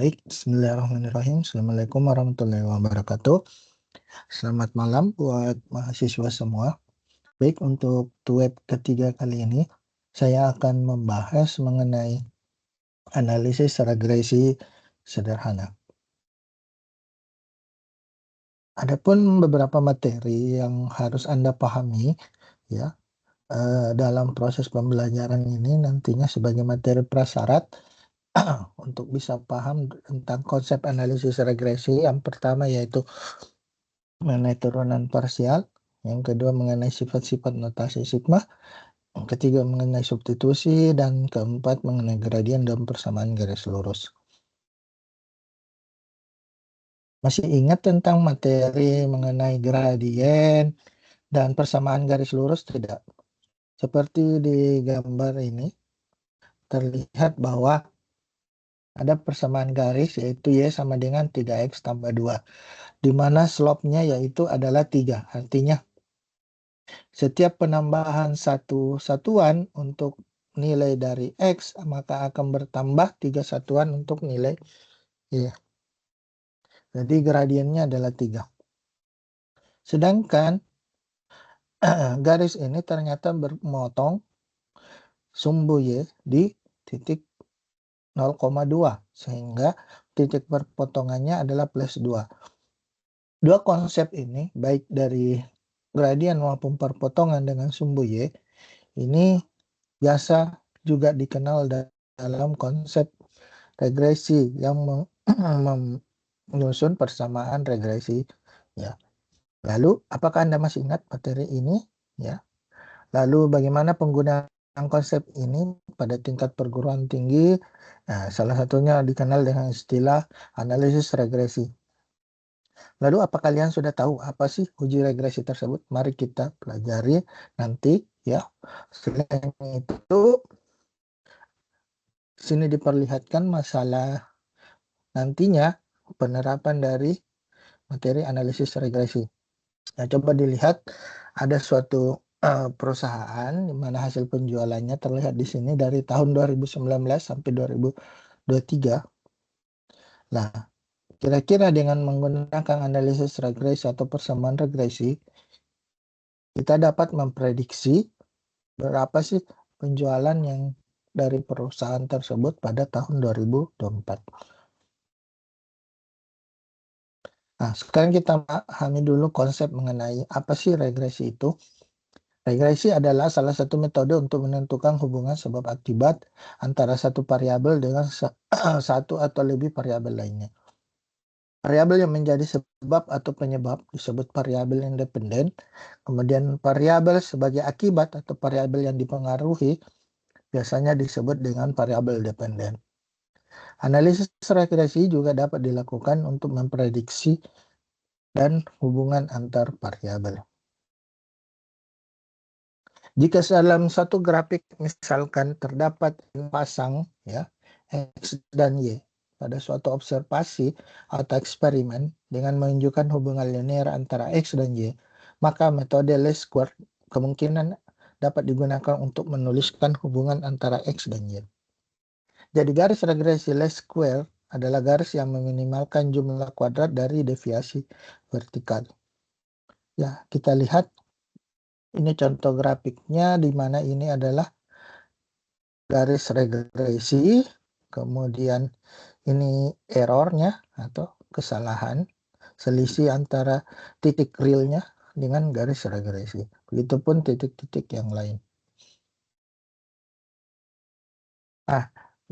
Baik, bismillahirrahmanirrahim. Assalamualaikum warahmatullahi wabarakatuh. Selamat malam buat mahasiswa semua. Baik, untuk web ketiga kali ini, saya akan membahas mengenai analisis regresi sederhana. Adapun beberapa materi yang harus Anda pahami, ya, dalam proses pembelajaran ini nantinya sebagai materi prasyarat untuk bisa paham tentang konsep analisis regresi. Yang pertama yaitu mengenai turunan parsial, yang kedua mengenai sifat-sifat notasi sigma, yang ketiga mengenai substitusi, dan keempat mengenai gradien dan persamaan garis lurus. Masih ingat tentang materi mengenai gradien dan persamaan garis lurus tidak? Seperti di gambar ini, terlihat bahwa ada persamaan garis yaitu Y sama dengan 3X tambah 2, di mana slope-nya yaitu adalah 3. Artinya setiap penambahan satu satuan untuk nilai dari X, maka akan bertambah 3 satuan untuk nilai Y. Jadi gradiennya adalah 3. Sedangkan garis ini ternyata bermotong sumbu Y di titik 0,2, sehingga titik perpotongannya adalah plus 2. Dua konsep ini, baik dari gradien maupun perpotongan dengan sumbu Y, ini biasa juga dikenal dalam konsep regresi yang menyusun persamaan regresi, ya. Lalu apakah Anda masih ingat materi ini, ya? Lalu bagaimana penggunaan konsep ini pada tingkat perguruan tinggi? Nah, salah satunya dikenal dengan istilah analisis regresi. Lalu apa kalian sudah tahu apa sih uji regresi tersebut? Mari kita pelajari nanti, ya. Selain itu, sini diperlihatkan masalah nantinya penerapan dari materi analisis regresi. Nah, coba dilihat ada suatu perusahaan di mana hasil penjualannya terlihat di sini dari tahun 2019 sampai 2023. Nah, kira-kira dengan menggunakan analisis regresi atau persamaan regresi, kita dapat memprediksi berapa sih penjualan yang dari perusahaan tersebut pada tahun 2024. Nah, sekarang kita pahami dulu konsep mengenai apa sih regresi itu. Regresi adalah salah satu metode untuk menentukan hubungan sebab akibat antara satu variabel dengan satu atau lebih variabel lainnya. Variabel yang menjadi sebab atau penyebab disebut variabel independen. Kemudian variabel sebagai akibat atau variabel yang dipengaruhi biasanya disebut dengan variabel dependen. Analisis regresi juga dapat dilakukan untuk memprediksi dan hubungan antar variabel. Jika dalam satu grafik misalkan terdapat pasang, ya, X dan Y pada suatu observasi atau eksperimen dengan menunjukkan hubungan linear antara X dan Y, maka metode least square kemungkinan dapat digunakan untuk menuliskan hubungan antara X dan Y. Jadi garis regresi least square adalah garis yang meminimalkan jumlah kuadrat dari deviasi vertikal. Ya, kita lihat ini contoh grafiknya, di mana ini adalah garis regresi, kemudian ini errornya atau kesalahan, selisih antara titik realnya dengan garis regresi. Begitupun titik-titik yang lain.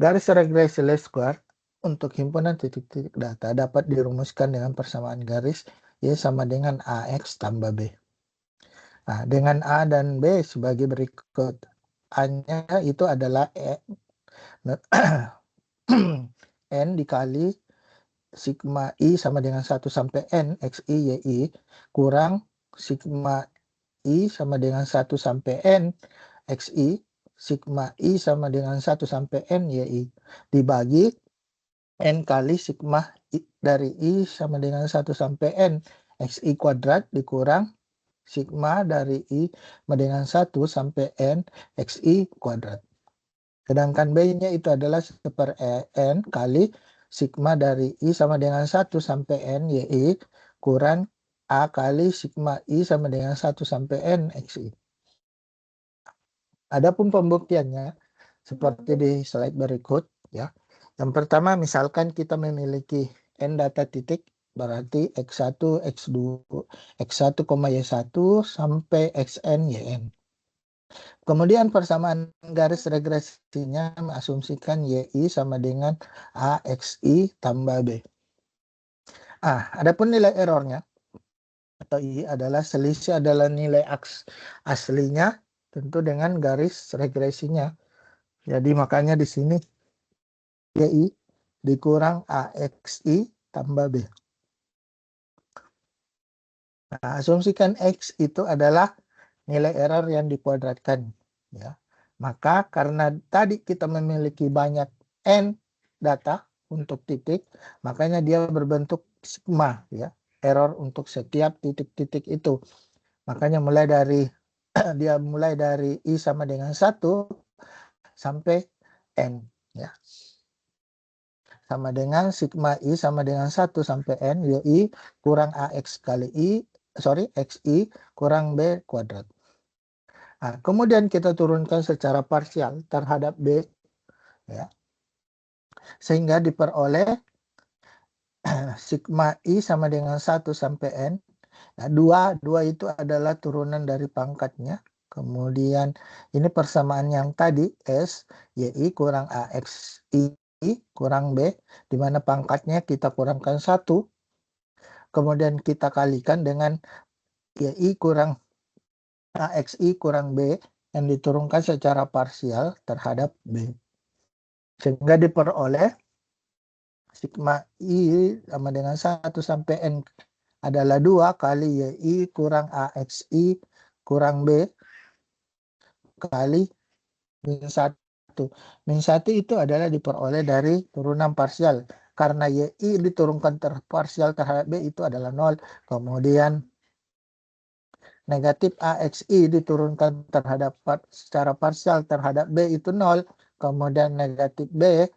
Garis regresi least square untuk himpunan titik-titik data dapat dirumuskan dengan persamaan garis Y sama dengan AX tambah B. Nah, dengan A dan B sebagai berikut. A-nya itu adalah N dikali sigma I sama dengan 1 sampai N XI YI kurang sigma I sama dengan 1 sampai N XI sigma I sama dengan 1 sampai N YI dibagi N kali sigma I dari I sama dengan 1 sampai N XI kuadrat dikurang sigma dari I sama dengan 1 sampai N XI kuadrat. Sedangkan B-nya itu adalah 1/N kali sigma dari I sama dengan 1 sampai N YI kurang A kali sigma I sama dengan 1 sampai N XI. Adapun pembuktiannya seperti di slide berikut ya. Yang pertama misalkan kita memiliki N data titik berarti X1, X2, X1, Y1 sampai Xn, Yn. Kemudian persamaan garis regresinya mengasumsikan YI sama dengan AXI tambah B. Adapun nilai errornya atau I adalah selisih adalah nilai aslinya tentu dengan garis regresinya. Jadi makanya di sini YI dikurang AXI tambah B. Nah, asumsikan X itu adalah nilai error yang dikuadratkan. Ya. Maka karena tadi kita memiliki banyak N data untuk titik, makanya dia berbentuk sigma. Ya. Error untuk setiap titik-titik itu. Makanya mulai dari dia mulai dari I sama dengan 1 sampai N. Ya. Sama dengan sigma I sama dengan 1 sampai N, YI kurang AX kali XI kurang B kuadrat. Nah, kemudian kita turunkan secara parsial terhadap B, ya, sehingga diperoleh sigma I sama dengan 1 sampai N. Nah, 2 itu adalah turunan dari pangkatnya. Kemudian ini persamaan yang tadi, S, YI kurang AXI kurang B, di mana pangkatnya kita kurangkan 1. Kemudian kita kalikan dengan YI kurang AXI kurang B yang diturunkan secara parsial terhadap B. Sehingga diperoleh sigma I sama dengan 1 sampai N adalah 2 kali YI kurang AXI kurang B kali min 1. Min 1 itu adalah diperoleh dari turunan parsial. Karena YI diturunkan parsial terhadap B itu adalah 0. Kemudian negatif AXI diturunkan terhadap secara parsial terhadap B itu 0. Kemudian negatif B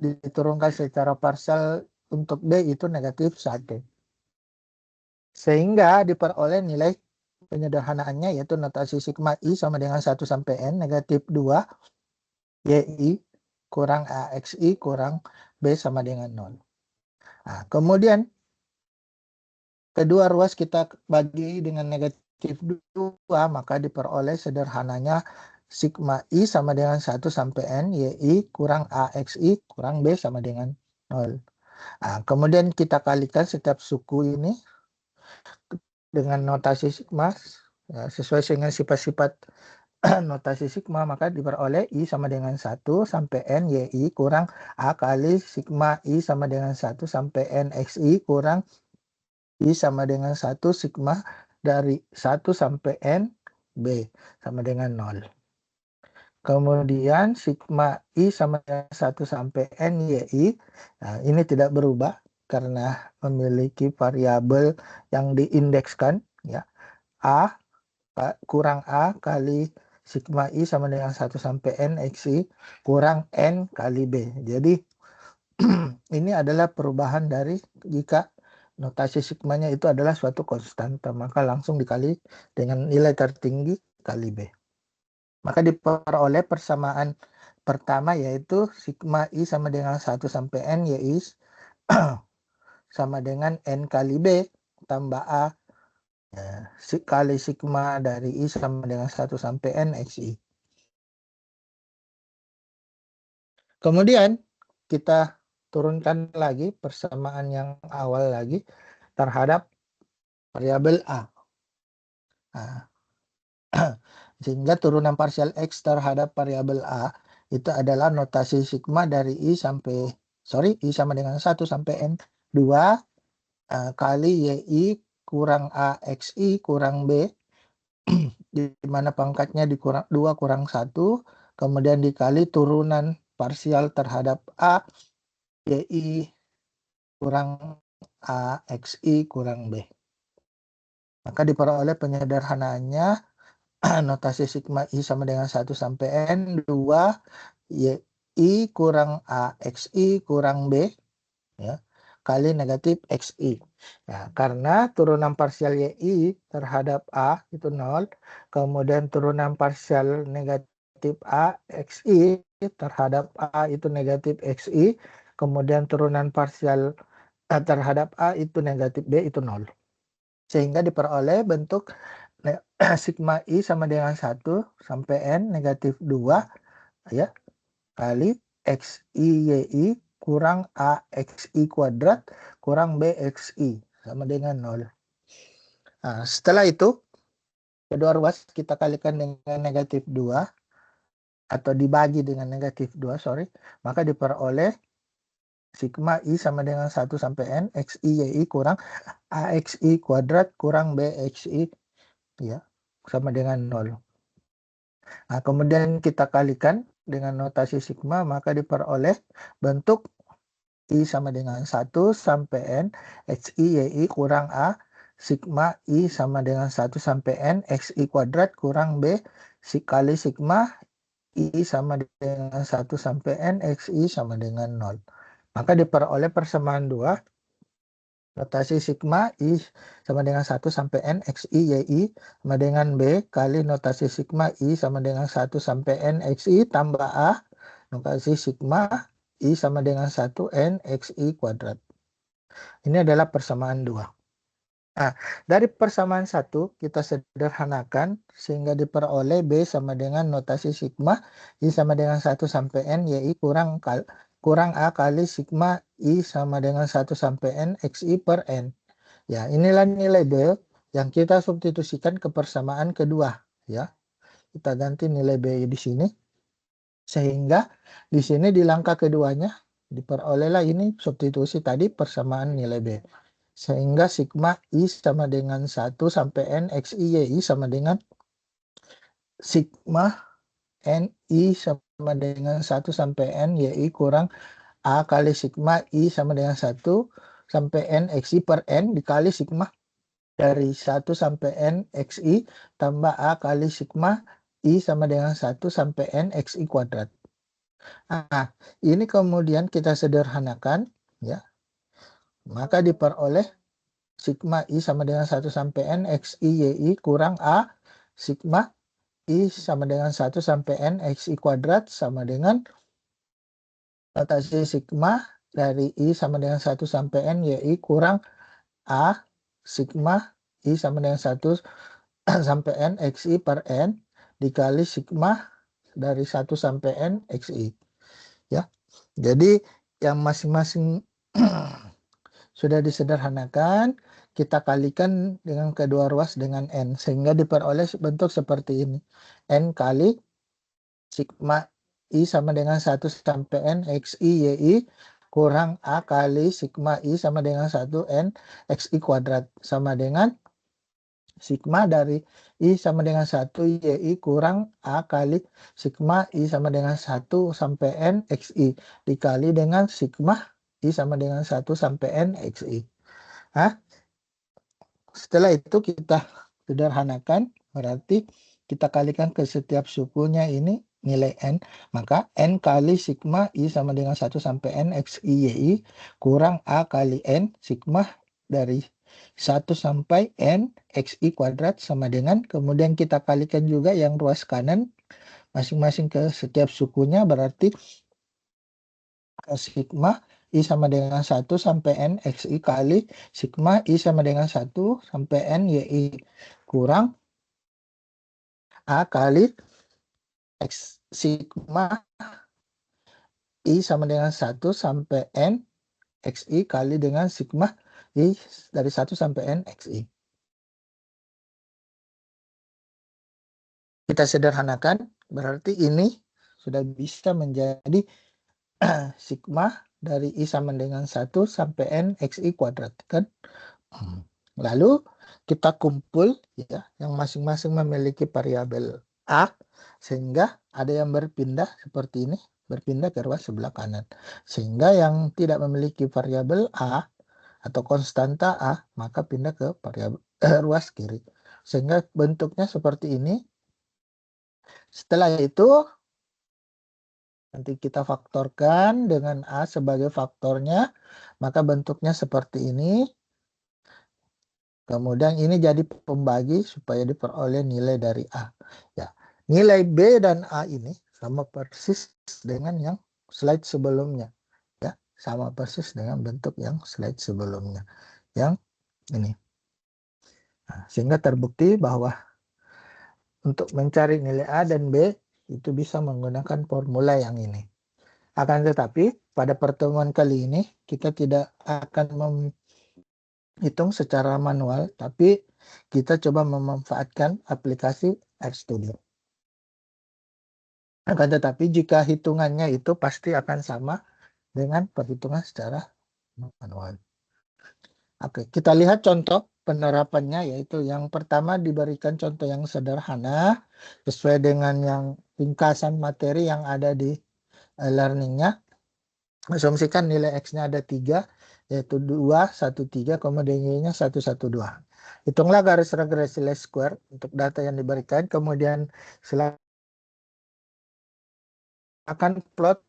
diturunkan secara parsial untuk B itu negatif 1. Sehingga diperoleh nilai penyederhanaannya yaitu notasi sigma I sama dengan 1 sampai N negatif 2 YI kurang AXI kurang B sama dengan 0. Nah, kemudian kedua ruas kita bagi dengan negatif 2, maka diperoleh sederhananya sigma I sama dengan 1 sampai N, YI kurang AXI kurang B sama dengan 0. Nah, kemudian kita kalikan setiap suku ini dengan notasi sigma, ya, sesuai dengan sifat-sifat notasi sigma, maka diperoleh I sama dengan 1 sampai N, YI kurang A kali sigma I sama dengan 1 sampai N, XI kurang I sama dengan 1 sigma dari 1 sampai N B sama dengan 0. Kemudian sigma I sama dengan 1 sampai N YI. Nah, ini tidak berubah karena memiliki variabel yang diindekskan. Ya. A kurang A kali sigma I sama dengan 1 sampai N XI kurang N kali B. Jadi ini adalah perubahan dari jika notasi sigmanya itu adalah suatu konstanta, maka langsung dikali dengan nilai tertinggi kali B. Maka diperoleh persamaan pertama yaitu sigma I sama dengan 1 sampai N YI sama dengan N kali B tambah A ya, kali sigma dari I sama dengan 1 sampai N XI. Kemudian kita turunkan lagi persamaan yang awal lagi terhadap variabel A. Nah, sehingga turunan parsial X terhadap variabel A itu adalah notasi sigma dari I sama dengan 1 sampai N 2 kali YI kurang A XI kurang B di mana pangkatnya dikurang 2 kurang 1 kemudian dikali turunan parsial terhadap A YI kurang A XI kurang B. Maka diperoleh penyederhanaannya notasi sigma I sama dengan 1 sampai N 2 YI kurang A XI kurang B ya, kali negatif XI. Ya, karena turunan parsial YI terhadap A itu 0, kemudian turunan parsial negatif A XI terhadap A itu negatif XI, kemudian turunan parsial terhadap A itu negatif B itu 0. Sehingga diperoleh bentuk sigma I sama dengan 1 sampai N negatif 2 ya, kali XI YI kurang AXI kuadrat kurang BXI sama dengan 0. Nah, setelah itu, kedua ruas kita kalikan dengan negatif 2 atau dibagi dengan negatif 2, sorry, maka diperoleh sigma I sama dengan 1 sampai N XI YI kurang AXI kuadrat kurang BXI ya, sama dengan 0. Nah, kemudian kita kalikan dengan notasi sigma, maka diperoleh bentuk I sama dengan 1 sampai N XI YI kurang A sigma I sama dengan 1 sampai N XI kuadrat kurang B kali sigma I sama dengan 1 sampai N XI sama dengan 0. Maka diperoleh persamaan 2 notasi sigma I sama dengan 1 sampai N XI YI sama dengan B kali notasi sigma I sama dengan 1 sampai N XI tambah A notasi sigma I sama dengan 1 N XI kuadrat. Ini adalah persamaan 2. Nah, dari persamaan 1 kita sederhanakan sehingga diperoleh B sama dengan notasi sigma I sama dengan 1 sampai N YI kurang A kali sigma I sama dengan 1 sampai N XI per N. Ya, inilah nilai B yang kita substitusikan ke persamaan kedua. Ya, kita ganti nilai B di sini. Sehingga di sini di langkah keduanya diperolehlah ini substitusi tadi persamaan nilai B. Sehingga sigma I sama dengan 1 sampai N XI YI sama dengan sigma NI sama dengan 1 sampai N YI kurang A kali sigma I sama dengan 1 sampai N XI per N dikali sigma dari 1 sampai N XI tambah A kali sigma I sama dengan 1 sampai N XI kuadrat. Nah, ini kemudian kita sederhanakan ya. Maka diperoleh sigma I sama dengan 1 sampai N XI YI kurang A sigma I sama dengan 1 sampai N XI kuadrat sama dengan notasi sigma dari I sama dengan 1 sampai N YI kurang A sigma I sama dengan 1 sampai N XI per N dikali sigma dari 1 sampai N XI. Ya. Jadi yang masing-masing sudah disederhanakan, kita kalikan dengan kedua ruas dengan N sehingga diperoleh bentuk seperti ini. N kali sigma I sama dengan 1 sampai N XI YI kurang A kali sigma I sama dengan 1 N XI kuadrat sama dengan sigma dari I sama dengan 1 YI kurang A kali sigma I sama dengan 1 sampai N XI dikali dengan sigma I sama dengan 1 sampai N XI. Nah, setelah itu kita sederhanakan, berarti kita kalikan ke setiap sukunya ini nilai N, maka N kali sigma I sama dengan 1 sampai N XI YI kurang A kali N sigma dari 1 sampai N XI kuadrat sama dengan, kemudian kita kalikan juga yang ruas kanan masing-masing ke setiap sukunya, berarti sigma I sama dengan 1 sampai N XI kali sigma I sama dengan 1 sampai N YI kurang A kali X sigma I sama dengan 1 sampai N XI kali dengan sigma I dari 1 sampai N XI. Kita sederhanakan, berarti ini sudah bisa menjadi sigma dari I sama dengan 1 sampai N XI kuadrat. Kan? Lalu kita kumpul ya, yang masing-masing memiliki variabel A, sehingga ada yang berpindah seperti ini, berpindah ke ruas sebelah kanan. Sehingga yang tidak memiliki variabel A atau konstanta A, maka pindah ke variabel ruas kiri. Sehingga bentuknya seperti ini. Setelah itu Nanti kita faktorkan dengan A sebagai faktornya, maka bentuknya seperti ini. Kemudian ini jadi pembagi supaya diperoleh nilai dari A. Ya, nilai B dan A ini sama persis dengan yang slide sebelumnya. Ya, sama persis dengan bentuk yang slide sebelumnya. Yang ini. Nah, sehingga terbukti bahwa untuk mencari nilai A dan B itu bisa menggunakan formula yang ini. Akan tetapi pada pertemuan kali ini kita tidak akan menghitung secara manual, tapi kita coba memanfaatkan aplikasi RStudio. Akan tetapi jika hitungannya itu pasti akan sama dengan perhitungan secara manual. Oke, kita lihat contoh penerapannya, yaitu yang pertama diberikan contoh yang sederhana sesuai dengan yang ringkasan materi yang ada di learning-nya. Asumsikan nilai X-nya ada 3, yaitu 2, 1, 3, kemudian Y-nya 1, 1, 2. Hitunglah garis regresi least square untuk data yang diberikan, kemudian silakan plot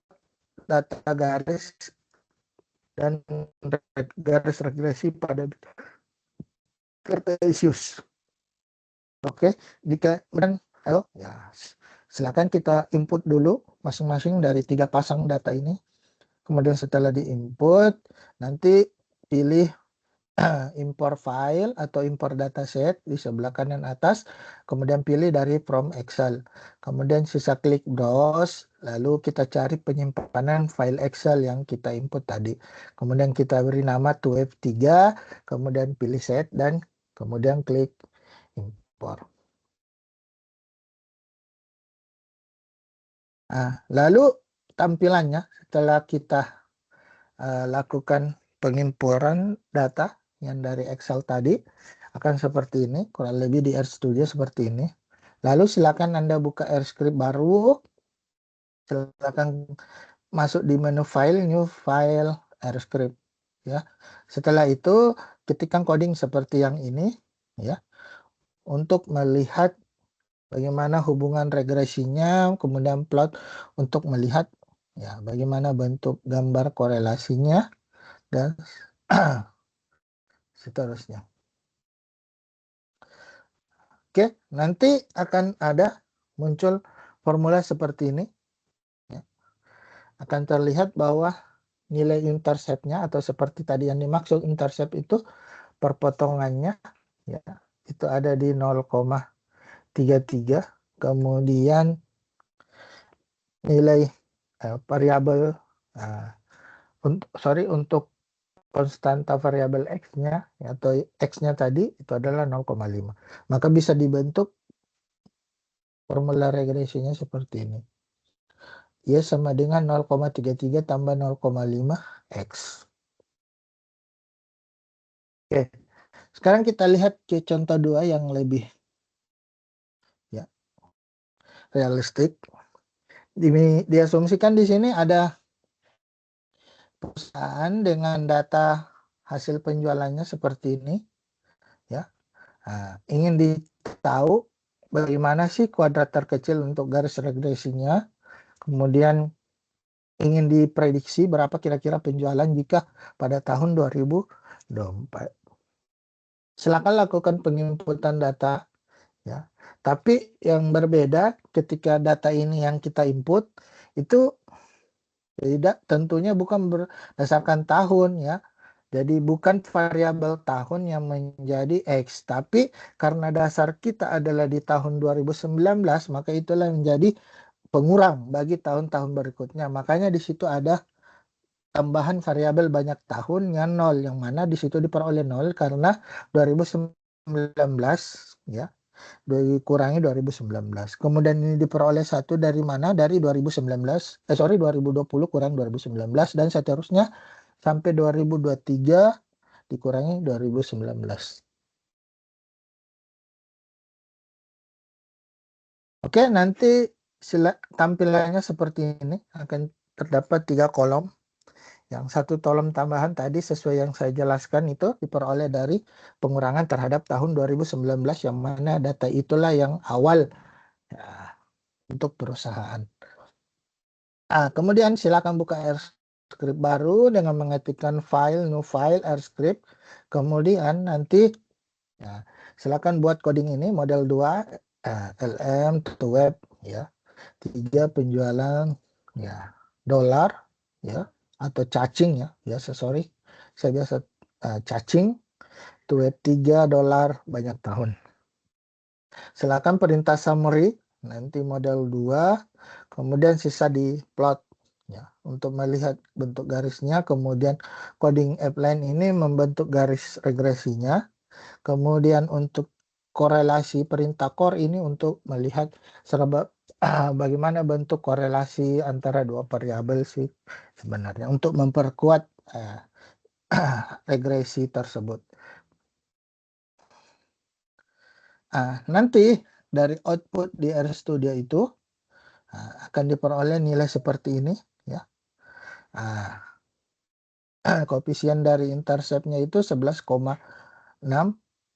data garis dan garis regresi pada Cartesius. Oke, jika ayo ya silakan kita input dulu masing-masing dari 3 pasang data ini. Kemudian setelah diinput, nanti pilih import file atau import dataset di sebelah kanan atas, kemudian pilih dari from Excel. Kemudian sisa klik browse, lalu kita cari penyimpanan file Excel yang kita input tadi. Kemudian kita beri nama to F3, kemudian pilih set dan kemudian klik import. Nah, lalu tampilannya setelah kita lakukan pengimportan data yang dari Excel tadi akan seperti ini, kurang lebih di RStudio seperti ini. Lalu silakan Anda buka RScript baru, silakan masuk di menu file, new file, RScript ya. Setelah itu ketikkan coding seperti yang ini ya, untuk melihat bagaimana hubungan regresinya, kemudian plot untuk melihat ya bagaimana bentuk gambar korelasinya dan seterusnya. Oke, nanti akan ada muncul formula seperti ini. Ya. Akan terlihat bahwa nilai intercept-nya atau seperti tadi yang dimaksud intercept itu perpotongannya ya, itu ada di 0,33. Kemudian nilai variabel untuk konstanta variabel X-nya atau X-nya tadi itu adalah 0,5. Maka bisa dibentuk formula regresinya seperti ini. Y sama dengan 0,33 tambah 0,5 X. Oke. Sekarang kita lihat ke contoh 2 yang lebih ya realistik. Diasumsikan di sini ada perusahaan dengan data hasil penjualannya seperti ini ya. Nah, ingin ditahu bagaimana sih kuadrat terkecil untuk garis regresinya, kemudian ingin diprediksi berapa kira-kira penjualan jika pada tahun 2024. Silakan lakukan penginputan data ya. Tapi yang berbeda ketika data ini yang kita input itu tidak, tentunya bukan berdasarkan tahun ya. Jadi bukan variabel tahun yang menjadi X, tapi karena dasar kita adalah di tahun 2019, maka itulah menjadi pengurang bagi tahun-tahun berikutnya. Makanya di situ ada tambahan variabel banyak tahun yang 0, yang mana di situ diperoleh 0 karena 2019 ya dikurangi 2019. Kemudian ini diperoleh 1 dari mana? Dari 2020 kurang 2019 dan seterusnya sampai 2023 dikurangi 2019. Oke, nanti tampilannya seperti ini, akan terdapat 3 kolom. Yang satu kolom tambahan tadi sesuai yang saya jelaskan itu diperoleh dari pengurangan terhadap tahun 2019, yang mana data itulah yang awal ya, untuk perusahaan. Kemudian silakan buka R script baru dengan mengetikkan file, new file, R script. Kemudian nanti ya, silakan buat coding ini model 2 LM to web ya. 3 penjualan ya dolar ya atau cacing ya. Biasa sorry. Saya biasa cacing to web 3 dolar banyak tahun. Silakan perintah summary nanti model 2 kemudian sisa di plot ya untuk melihat bentuk garisnya, kemudian coding appline ini membentuk garis regresinya, kemudian untuk korelasi perintah core ini untuk melihat bagaimana bentuk korelasi antara dua variabel sih sebenarnya untuk memperkuat regresi tersebut. Nanti dari output di RStudio itu akan diperoleh nilai seperti ini ya. Koefisien dari interceptnya itu 11,6,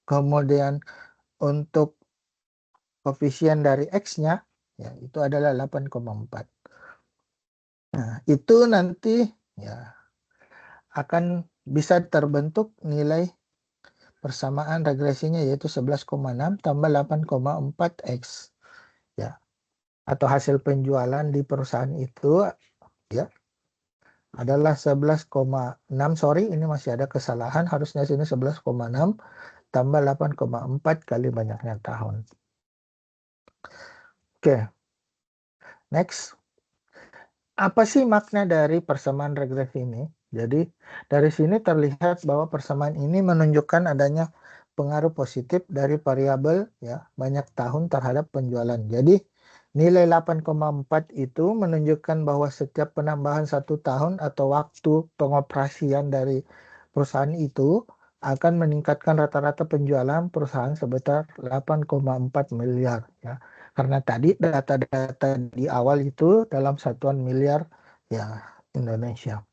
kemudian untuk koefisien dari X-nya ya itu adalah 8,4. Nah, itu nanti ya akan bisa terbentuk nilai persamaan regresinya yaitu 11,6 tambah 8,4 X ya. Atau hasil penjualan di perusahaan itu ya adalah 11,6, sorry ini masih ada kesalahan, harusnya sini 11,6 tambah 8,4 kali banyaknya tahun. Oke. Next. Apa sih makna dari persamaan regresi ini? Jadi dari sini terlihat bahwa persamaan ini menunjukkan adanya pengaruh positif dari variabel ya banyak tahun terhadap penjualan. Jadi nilai 8,4 itu menunjukkan bahwa setiap penambahan 1 tahun atau waktu pengoperasian dari perusahaan itu akan meningkatkan rata-rata penjualan perusahaan sebesar 8,4 miliar ya. Karena tadi data-data di awal itu dalam satuan miliar ya Indonesia.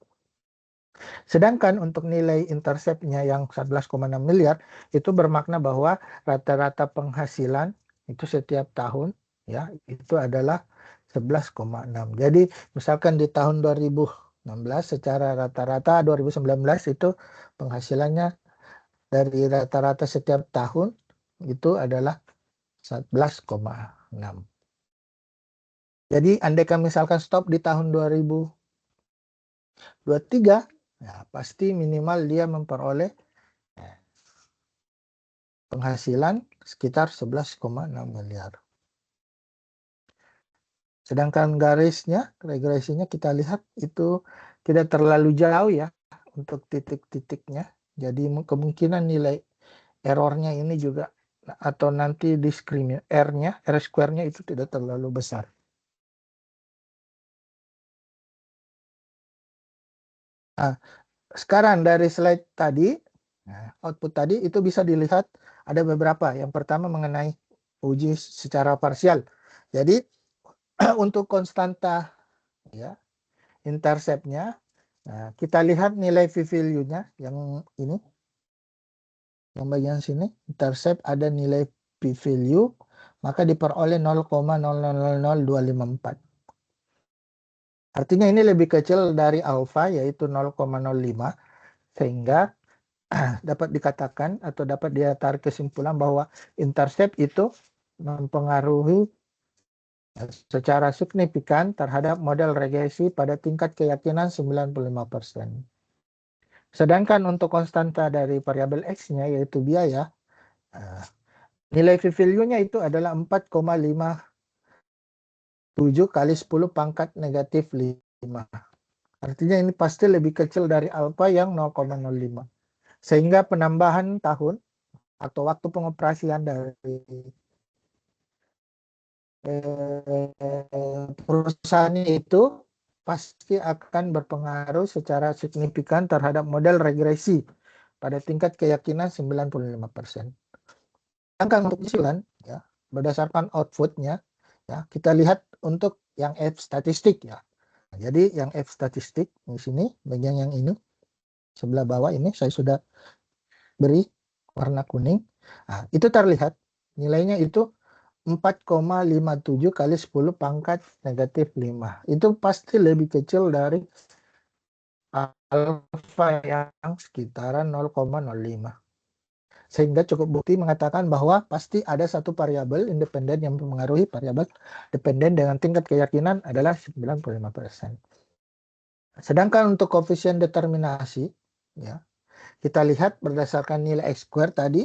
Sedangkan untuk nilai interceptnya yang 11,6 miliar itu bermakna bahwa rata-rata penghasilan itu setiap tahun ya itu adalah 11,6. Jadi misalkan di tahun 2016 secara rata-rata 2019 itu penghasilannya dari rata-rata setiap tahun itu adalah 11,6. Jadi andaikan misalkan stop di tahun 2023, ya pasti minimal dia memperoleh penghasilan sekitar 11,6 miliar. Sedangkan garisnya, regresinya kita lihat itu tidak terlalu jauh ya untuk titik-titiknya. Jadi kemungkinan nilai errornya ini juga atau nanti R-nya, R square-nya itu tidak terlalu besar. Sekarang dari slide tadi, output tadi itu bisa dilihat ada beberapa. Yang pertama mengenai uji secara parsial. Jadi untuk konstanta ya interceptnya, kita lihat nilai p-value-nya yang ini, yang bagian sini intercept ada nilai p-value, maka diperoleh 0,000254. Artinya ini lebih kecil dari alfa yaitu 0,05 sehingga dapat dikatakan atau dapat ditarik kesimpulan bahwa intercept itu mempengaruhi secara signifikan terhadap model regresi pada tingkat keyakinan 95%. Sedangkan untuk konstanta dari variabel X-nya yaitu biaya, nilai p-value-nya itu adalah 4,57 kali 10 pangkat negatif 5. Artinya ini pasti lebih kecil dari alfa yang 0,05. Sehingga penambahan tahun atau waktu pengoperasian dari perusahaan itu pasti akan berpengaruh secara signifikan terhadap model regresi pada tingkat keyakinan 95%. Sedangkan untuk kesimpulan ya, berdasarkan outputnya ya, kita lihat untuk yang F statistik ya. Jadi yang F statistik di sini bagian yang ini sebelah bawah ini saya sudah beri warna kuning. Itu terlihat nilainya itu 4,57 kali 10 pangkat negatif 5. Itu pasti lebih kecil dari alfa yang sekitaran 0,05. Sehingga cukup bukti mengatakan bahwa pasti ada satu variabel independen yang mempengaruhi variabel dependen dengan tingkat keyakinan adalah 95%. Sedangkan untuk koefisien determinasi, ya, kita lihat berdasarkan nilai X square tadi,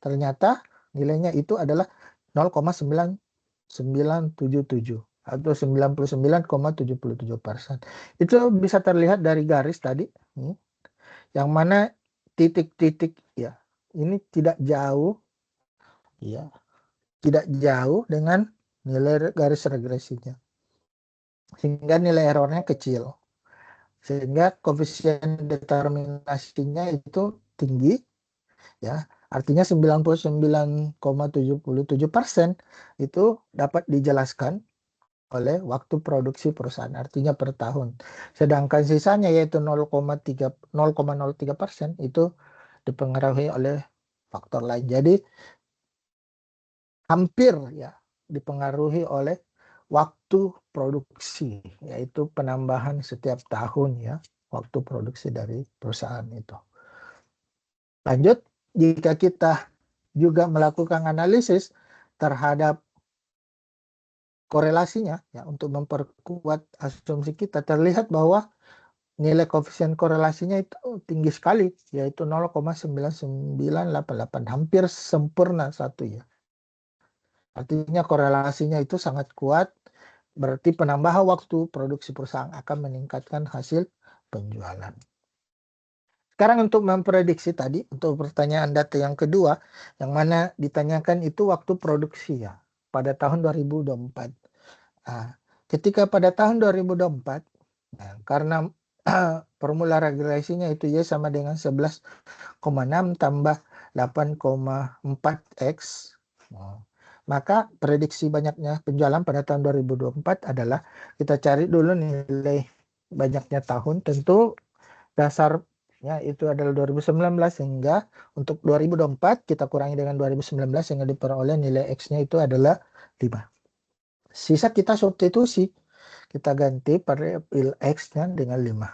ternyata nilainya itu adalah 0,9977 atau 99,77%. Itu bisa terlihat dari garis tadi, yang mana titik-titik ya ini tidak jauh, ya, tidak jauh dengan nilai garis regresinya, sehingga nilai errornya kecil, sehingga koefisien determinasinya itu tinggi, ya. Artinya 99,77% itu dapat dijelaskan oleh waktu produksi perusahaan, artinya per tahun. Sedangkan sisanya yaitu 0,03% itu dipengaruhi oleh faktor lain. Jadi hampir ya dipengaruhi oleh waktu produksi, yaitu penambahan setiap tahun ya waktu produksi dari perusahaan itu. Lanjut, jika kita juga melakukan analisis terhadap korelasinya ya untuk memperkuat asumsi kita, terlihat bahwa nilai koefisien korelasinya itu tinggi sekali, yaitu 0,9988, hampir sempurna satu ya. Artinya korelasinya itu sangat kuat, berarti penambahan waktu produksi perusahaan akan meningkatkan hasil penjualan. Sekarang untuk memprediksi tadi, untuk pertanyaan data yang kedua, yang mana ditanyakan itu waktu produksi ya, pada tahun 2024. Nah, ketika pada tahun 2024, nah, karena formula regresinya itu Y sama dengan 11,6 tambah 8,4X, maka prediksi banyaknya penjualan pada tahun 2024 adalah, kita cari dulu nilai banyaknya tahun, tentu dasarnya itu adalah 2019, sehingga untuk 2024 kita kurangi dengan 2019 sehingga diperoleh nilai X-nya itu adalah 5. Sisa kita substitusi, kita ganti variabel X-nya dengan 5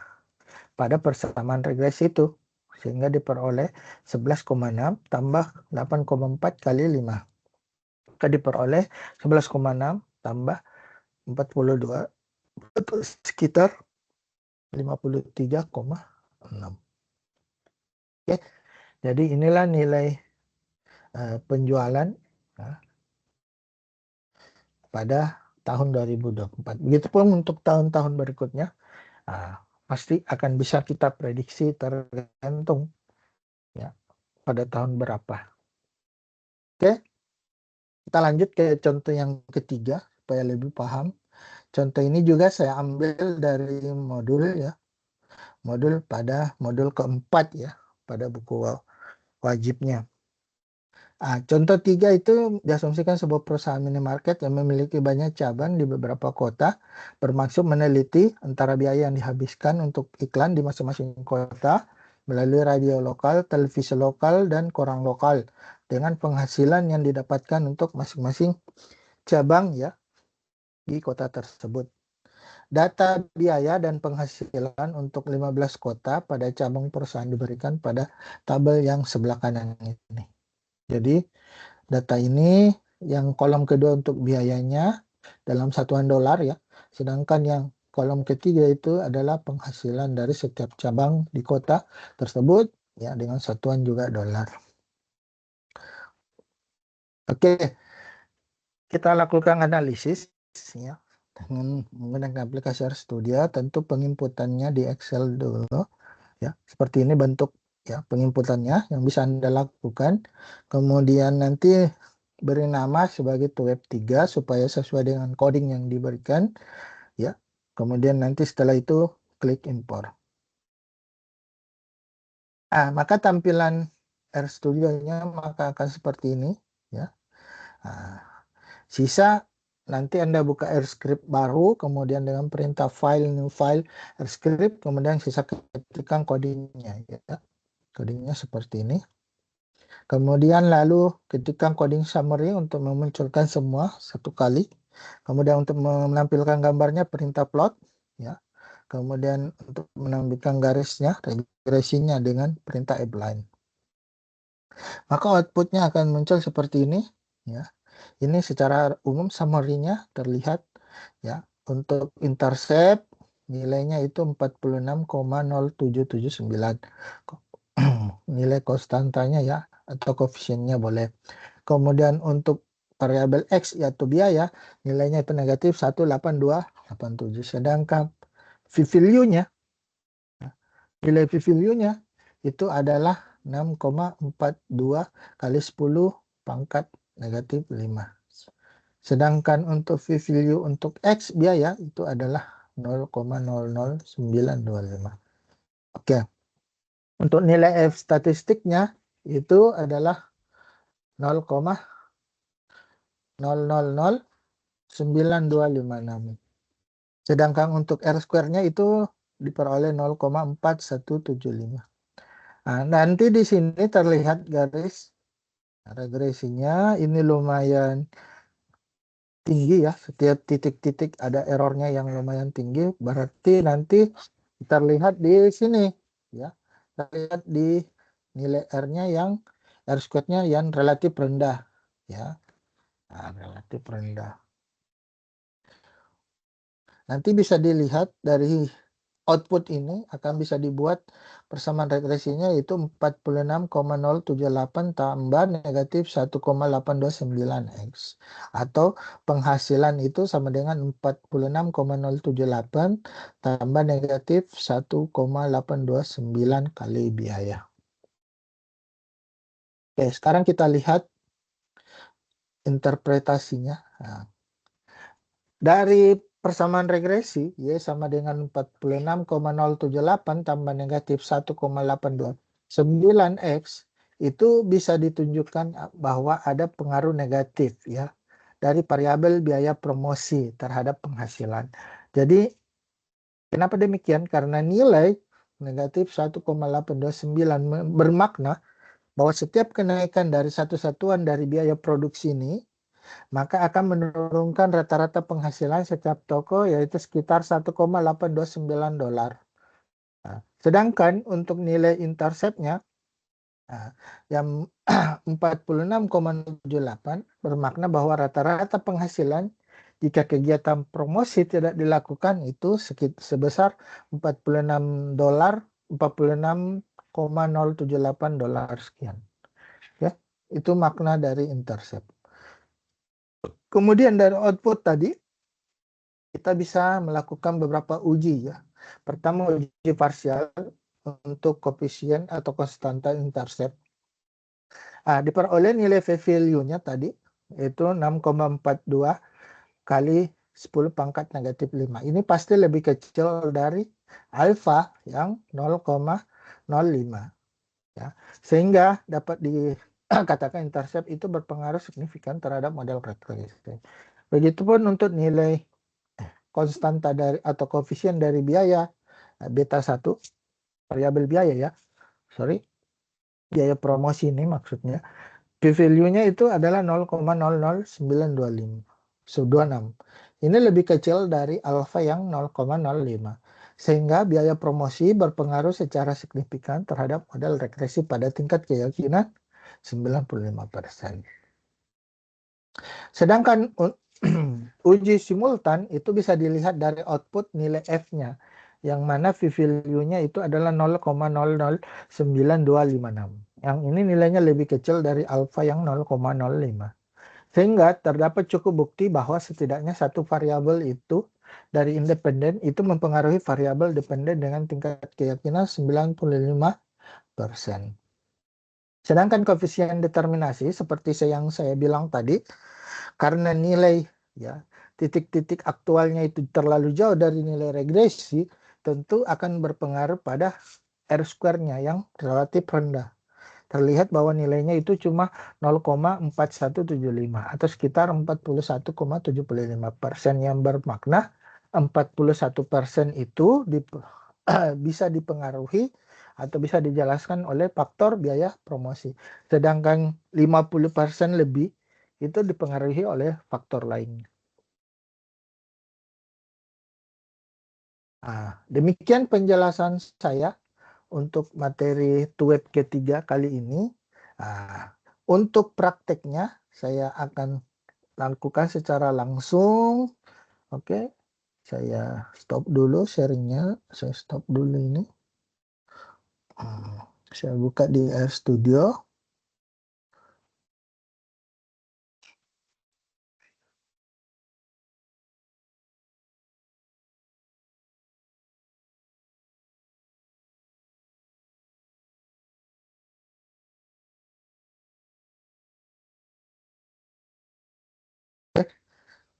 pada persamaan regresi itu, sehingga diperoleh 11,6 tambah 8,4 kali 5. Maka diperoleh 11,6 tambah 42 atau sekitar 53,6. Oke, jadi inilah nilai penjualan pada tahun 2024. Begitupun untuk tahun-tahun berikutnya, pasti akan bisa kita prediksi tergantung ya pada tahun berapa. Oke, kita lanjut ke contoh yang ketiga supaya lebih paham. Contoh ini juga saya ambil dari modul ya, modul keempat ya, pada buku wajibnya. Contoh 3 itu diasumsikan sebuah perusahaan minimarket yang memiliki banyak cabang di beberapa kota bermaksud meneliti antara biaya yang dihabiskan untuk iklan di masing-masing kota melalui radio lokal, televisi lokal, dan koran lokal dengan penghasilan yang didapatkan untuk masing-masing cabang ya di kota tersebut. Data biaya dan penghasilan untuk 15 kota pada cabang perusahaan diberikan pada tabel yang sebelah kanan ini. Jadi data ini yang kolom kedua untuk biayanya dalam satuan dolar ya, sedangkan yang kolom ketiga itu adalah penghasilan dari setiap cabang di kota tersebut ya dengan satuan juga dolar. Oke, kita lakukan analisis ya dengan menggunakan aplikasi RStudio. Tentu penginputannya di Excel dulu ya, seperti ini bentuk ya penginputannya yang bisa Anda lakukan. Kemudian nanti beri nama sebagai web 3 supaya sesuai dengan coding yang diberikan ya. Kemudian nanti setelah itu klik import. Maka tampilan RStudio-nya maka akan seperti ini ya. Sisa nanti Anda buka RScript baru, kemudian dengan perintah file, new file, RScript, kemudian sisa ketikkan codingnya ya. Codingnya seperti ini. Kemudian lalu ketikkan coding summary untuk memunculkan semua satu kali. Kemudian untuk menampilkan gambarnya perintah plot, ya. Kemudian untuk menampilkan garisnya, regresinya dengan perintah appline. Maka outputnya akan muncul seperti ini, ya. Ini secara umum summary-nya terlihat, ya. Untuk intercept nilainya itu 46,0779. Nilai konstantanya ya atau koefisiennya boleh. Kemudian untuk variabel X yaitu biaya nilainya itu negatif 18287. Sedangkan v-value-nya nilai v-value-nya itu adalah 6,42 kali 10 pangkat negatif 5. Sedangkan untuk v-value untuk X biaya itu adalah 0,00925. Oke. Untuk nilai F statistiknya itu adalah 0,0009256. Sedangkan untuk R square-nya itu diperoleh 0,4175. Nah, nanti di sini terlihat garis regresinya ini lumayan tinggi ya. Setiap titik-titik ada errornya yang lumayan tinggi. Berarti nanti terlihat di sini ya. Terlihat di nilai R-nya yang R square-nya yang relatif rendah ya. Nah, relatif rendah. Nanti bisa dilihat dari output ini akan bisa dibuat persamaan regresinya yaitu 46,078 tambah negatif 1,829x. Atau penghasilan itu sama dengan 46,078 tambah negatif 1,829 kali biaya. Oke, sekarang kita lihat interpretasinya. Nah, dari persamaan regresi, Y sama dengan 46,078 tambah negatif 1,829X, itu bisa ditunjukkan bahwa ada pengaruh negatif ya dari variabel biaya promosi terhadap penghasilan. Jadi, kenapa demikian? Karena nilai negatif 1,829 bermakna bahwa setiap kenaikan dari satu satuan dari biaya produksi ini maka akan menurunkan rata-rata penghasilan setiap toko yaitu sekitar 1,829 dolar. Nah, sedangkan untuk nilai intercept-nya yang 46,78 bermakna bahwa rata-rata penghasilan jika kegiatan promosi tidak dilakukan itu sebesar 46 dolar, 46,078 dolar sekian. Ya, itu makna dari intercept. Kemudian dari output tadi, kita bisa melakukan beberapa uji ya. Pertama uji parsial untuk koefisien atau konstanta intercept. Diperoleh nilai v-value-nya tadi itu 6,42 kali 10 pangkat negatif 5. Ini pasti lebih kecil dari alfa yang 0,05. Ya. Sehingga dapat dikatakan intercept itu berpengaruh signifikan terhadap model regresi. Begitupun untuk nilai konstanta dari atau koefisien dari biaya beta 1 variabel biaya ya. Biaya promosi ini maksudnya. P-value-nya itu adalah 0,00925. 26. Ini lebih kecil dari alfa yang 0,05. Sehingga biaya promosi berpengaruh secara signifikan terhadap model regresi pada tingkat keyakinan 95%. Sedangkan uji simultan itu bisa dilihat dari output nilai F-nya, yang mana v-value-nya itu adalah 0,009256. Yang ini nilainya lebih kecil dari alfa yang 0,05. Sehingga terdapat cukup bukti bahwa setidaknya satu variabel itu dari independen itu mempengaruhi variabel dependen dengan tingkat keyakinan 95%. Sedangkan koefisien determinasi seperti yang saya bilang tadi, karena nilai ya titik-titik aktualnya itu terlalu jauh dari nilai regresi, tentu akan berpengaruh pada R square-nya yang relatif rendah. Terlihat bahwa nilainya itu cuma 0,4175 atau sekitar 41,75%, yang bermakna 41% itu bisa dipengaruhi atau bisa dijelaskan oleh faktor biaya promosi. Sedangkan 50% lebih itu dipengaruhi oleh faktor lain. Nah, demikian penjelasan saya untuk materi TUEP ketiga kali ini. Nah, untuk prakteknya saya akan lakukan secara langsung. Oke, saya stop dulu sharingnya. Saya stop dulu ini. Saya buka di RStudio.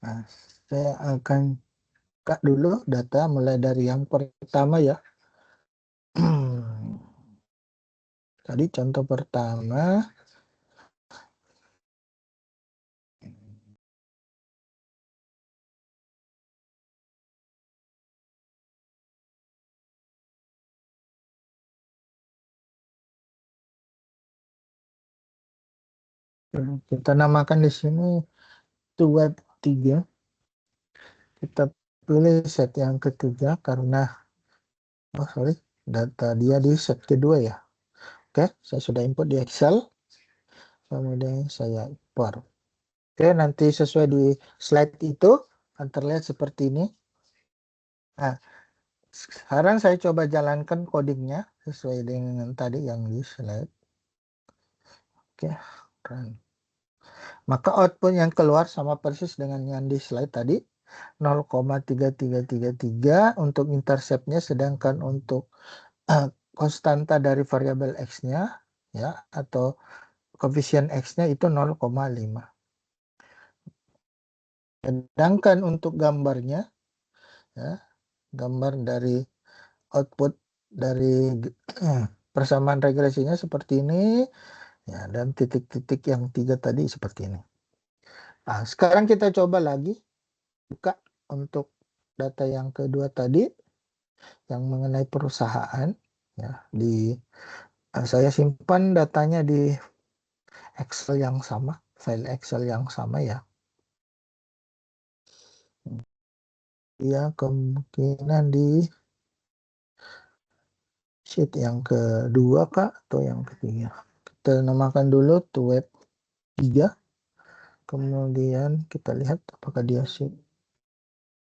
Nah, saya akan buka dulu data mulai dari yang pertama ya. Tadi contoh pertama. Kita namakan di sini TUEP 3. Kita pilih set yang ketiga karena data dia di set kedua ya. Oke, saya sudah input di Excel. Kemudian saya import. Oke, nanti sesuai di slide itu akan terlihat seperti ini. Nah, sekarang saya coba jalankan codingnya sesuai dengan tadi yang di slide. Oke, run. Maka output yang keluar sama persis dengan yang di slide tadi. 0,3333 untuk interceptnya, sedangkan untuk konstanta dari variabel X-nya ya atau koefisien X-nya itu 0,5. Sedangkan untuk gambarnya ya, gambar dari output dari persamaan regresinya seperti ini ya, dan titik-titik yang 3 tadi seperti ini. Nah, sekarang kita coba lagi buka untuk data yang kedua tadi yang mengenai perusahaan ya, saya simpan datanya di Excel yang sama, file Excel yang sama ya. Ya, kemungkinan di sheet yang kedua kak atau yang ketiga. Kita namakan dulu TUEP 3. Kemudian kita lihat apakah dia sheet.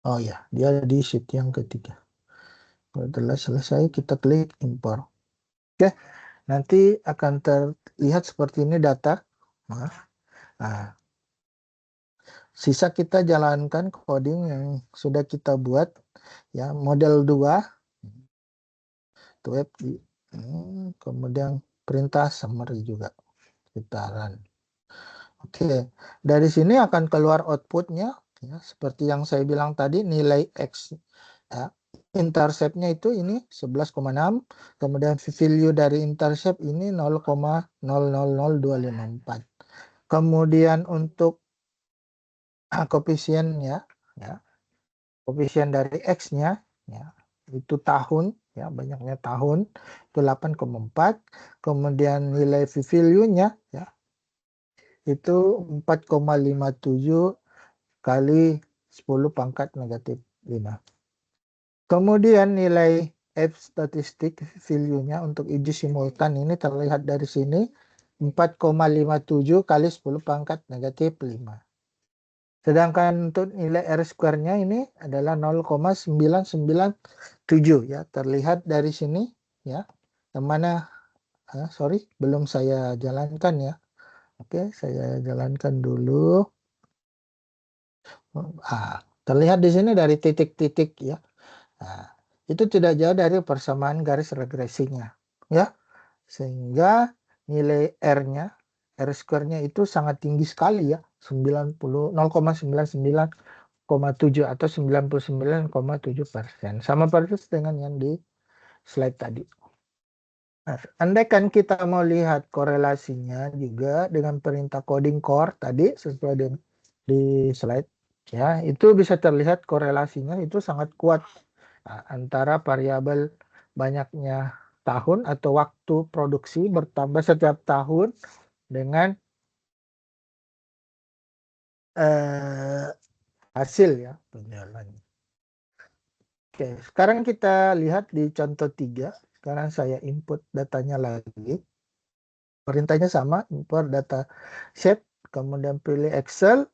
Oh ya, dia di sheet yang ketiga. Setelah selesai kita klik import. Oke, nanti akan terlihat seperti ini data. Nah, sisa kita jalankan coding yang sudah kita buat ya, model 2 TUEP, kemudian perintah summary juga kita run. Oke, dari sini akan keluar outputnya ya, seperti yang saya bilang tadi, nilai X ya, interceptnya itu ini 11,6, kemudian value dari intercept ini 0,000254. Kemudian untuk koefisiennya ya, koefisien dari X-nya ya, itu tahun ya, banyaknya tahun itu 8,4, kemudian nilai value-nya ya itu 4,57 kali 10 pangkat negatif 5. Kemudian nilai F statistik value-nya untuk uji simultan ini terlihat dari sini 4,57 kali 10 pangkat negatif 5. Sedangkan untuk nilai R square-nya ini adalah 0,997 ya, terlihat dari sini ya. Yang mana belum saya jalankan ya. Oke, saya jalankan dulu. Terlihat di sini dari titik-titik ya. Nah, itu tidak jauh dari persamaan garis regresinya ya. Sehingga nilai R-nya, R square-nya itu sangat tinggi sekali ya, 0,99,7 atau 99,7%. Sama persis dengan yang di slide tadi. Nah, andaikan kita mau lihat korelasinya juga dengan perintah coding core tadi sesuai dengan di slide ya, itu bisa terlihat korelasinya itu sangat kuat antara variabel banyaknya tahun atau waktu produksi bertambah setiap tahun dengan hasil ya penjualannya. Oke, sekarang kita lihat di contoh 3. Sekarang saya input datanya lagi. Perintahnya sama, import data sheet, kemudian pilih Excel,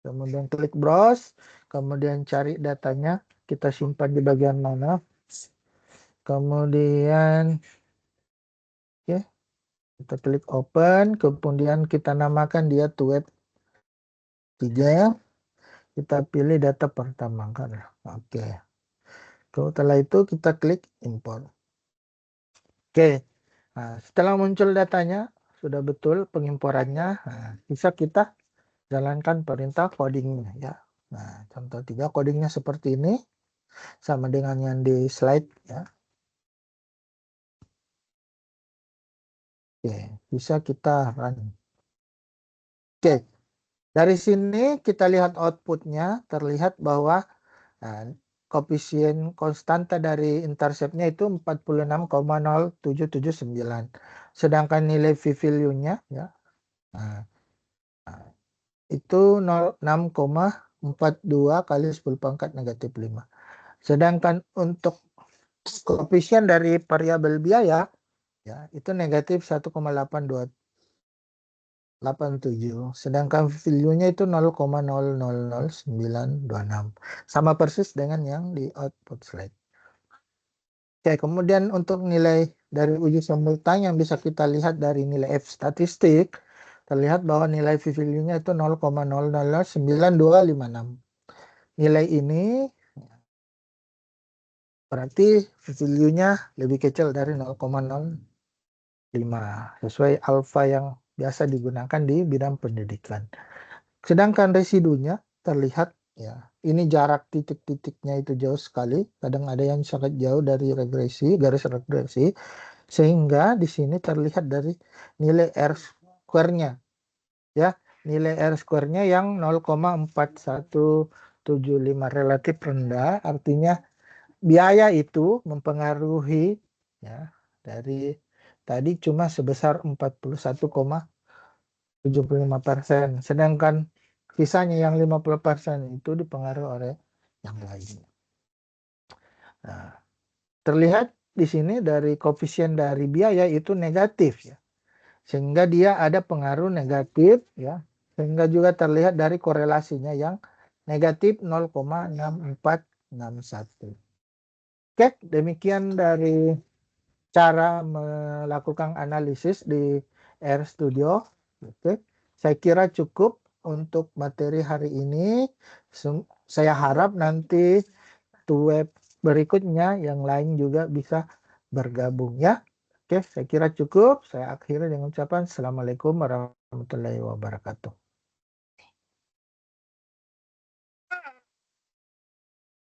kemudian klik browse, kemudian cari datanya, kita simpan di bagian mana. Kemudian oke, kita klik open, kemudian kita namakan dia to web 3. Kita pilih data pertama kan. Oke. Setelah itu kita klik import. Oke. Nah, setelah muncul datanya, sudah betul pengimporannya, nah, bisa kita jalankan perintah codingnya ya. Nah, contoh 3 codingnya seperti ini, sama dengan yang di slide ya. Oke, bisa kita run. Oke, dari sini kita lihat outputnya, terlihat bahwa nah, koefisien konstanta dari interceptnya itu 46,0779. Sedangkan nilai v-value-nya ya, nah, itu 6,42 kali 10 pangkat negatif 5. Sedangkan untuk koefisien dari variabel biaya ya itu negatif 1,8287. Sedangkan value-nya itu 0,000926. Sama persis dengan yang di output slide. Oke, kemudian untuk nilai dari uji simultan yang bisa kita lihat dari nilai F statistik, terlihat bahwa nilai v-value-nya itu 0,009256. Nilai ini berarti value-nya lebih kecil dari 0,05 sesuai alfa yang biasa digunakan di bidang pendidikan. Sedangkan residunya terlihat ya, ini jarak titik-titiknya itu jauh sekali, kadang ada yang sangat jauh dari regresi, garis regresi, sehingga di sini terlihat dari nilai R square-nya ya, nilai R square-nya yang 0,4175 relatif rendah, artinya biaya itu mempengaruhi ya dari tadi cuma sebesar 41,75%, sedangkan sisanya yang 50% itu dipengaruhi oleh yang lain. Nah, terlihat di sini dari koefisien dari biaya itu negatif ya, sehingga dia ada pengaruh negatif ya, sehingga juga terlihat dari korelasinya yang negatif 0,6461. Oke, demikian dari cara melakukan analisis di RStudio. Oke, saya kira cukup untuk materi hari ini. Saya harap nanti web berikutnya yang lain juga bisa bergabung ya. Oke, saya kira cukup. Saya akhiri dengan ucapan Assalamualaikum warahmatullahi wabarakatuh.